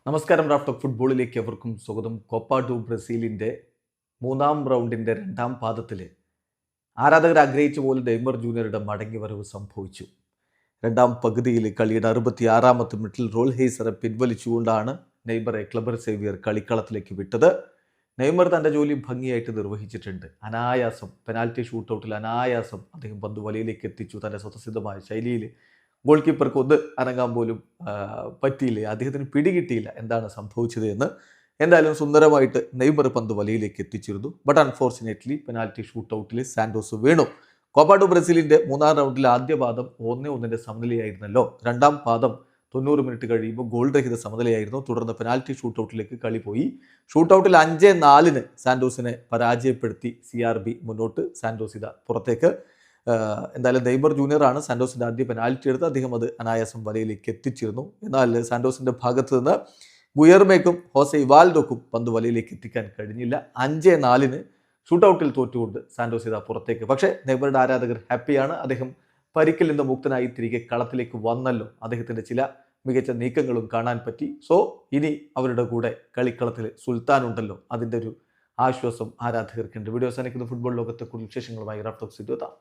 നമസ്കാരം. Raf talk ഫുട്ബോളിലേക്ക് എവർക്കും സ്വാഗതം. കോപ്പ ഡു ബ്രസീലിൻ്റെ മൂന്നാം റൗണ്ടിൻ്റെ രണ്ടാം പാദത്തിൽ ആരാധകർ ആഗ്രഹിച്ച പോലെ നെയ്മർ ജൂനിയറുടെ മടങ്ങിവരവ് സംഭവിച്ചു. രണ്ടാം പകുതിയിൽ കളിയുടെ 66-ാമത്തെ മിനിറ്റിൽ റോൾ ഹെയ്സറെ പിൻവലിച്ചുകൊണ്ടാണ് നെയ്മറെ ക്ലബർ സേവിയർ കളിക്കളത്തിലേക്ക് വിട്ടത്. നെയ്മർ തൻ്റെ ജോലി ഭംഗിയായിട്ട് നിർവഹിച്ചിട്ടുണ്ട്. അനായാസം പെനാൽറ്റി ഷൂട്ടൗട്ടിൽ അനായാസം അദ്ദേഹം പന്ത് വലയിലേക്ക് എത്തിച്ചു. തൻ്റെ സ്വതസിദ്ധമായ ശൈലിയിൽ ഗോൾ കീപ്പർക്ക് ഒന്ന് അനങ്ങാൻ പോലും പറ്റിയില്ല. അദ്ദേഹത്തിന് പിടികിട്ടിയില്ല എന്താണ് സംഭവിച്ചത് എന്ന്. എന്തായാലും സുന്ദരമായിട്ട് നെയ്മർ പന്ത് വലയിലേക്ക് എത്തിച്ചിരുന്നു. ബട്ട് അൺഫോർച്ചുനേറ്റ്ലി പെനാൽറ്റി ഷൂട്ടൗട്ടിൽ സാന്റോസ് വീണു. കോപ്പ ഡു ബ്രസീലിൻ്റെ മൂന്നാം റൗണ്ടിൽ ആദ്യ പാദം 1-1 സമനിലയായിരുന്നല്ലോ. രണ്ടാം പാദം 90 മിനിറ്റ് കഴിയുമ്പോൾ ഗോൾ രഹിത സമനിലയായിരുന്നു. തുടർന്ന് പെനാൽറ്റി ഷൂട്ടൗട്ടിലേക്ക് കളി പോയി. ഷൂട്ടൗട്ടിൽ 5-4 സാന്റോസിനെ പരാജയപ്പെടുത്തി CRB മുന്നോട്ട്. സാന്റോസ് ഇതാ പുറത്തേക്ക്. എന്തായാലും നെയ്മർ ജൂനിയറാണ് സാന്റോസിൻ്റെ ആദ്യ പെനാൽറ്റി എടുത്ത് അദ്ദേഹം അത് അനായാസം വലയിലേക്ക് എത്തിച്ചിരുന്നു. എന്നാൽ സാന്റോസിൻ്റെ ഭാഗത്ത് നിന്ന് ഗുയർമേക്കും ഹോസെ ഇവാൽഡോക്കും പന്ത് വലയിലേക്ക് എത്തിക്കാൻ കഴിഞ്ഞില്ല. 5-4 ഷൂട്ടൗട്ടിൽ തോറ്റുകൊണ്ട് സാന്റോസ് ഇതാ പുറത്തേക്ക്. പക്ഷേ നെയ്മറുടെ ആരാധകർ ഹാപ്പിയാണ്. അദ്ദേഹം പരിക്കിൽ നിന്ന് മുക്തനായി തിരികെ കളത്തിലേക്ക് വന്നല്ലോ. അദ്ദേഹത്തിൻ്റെ ചില മികച്ച നീക്കങ്ങളും കാണാൻ പറ്റി. സോ ഇനി അവരുടെ കൂടെ കളിക്കളത്തിൽ സുൽത്താൻ ഉണ്ടല്ലോ, അതിൻ്റെ ഒരു ആശ്വാസം ആരാധകർക്കുണ്ട്. വീഡിയോ അവസാനിക്കുന്ന ഫുട്ബോൾ ലോകത്തെ കൂടുതൽ വിശേഷങ്ങളുമായി റാഫ് ടോക്സ് എത്താം.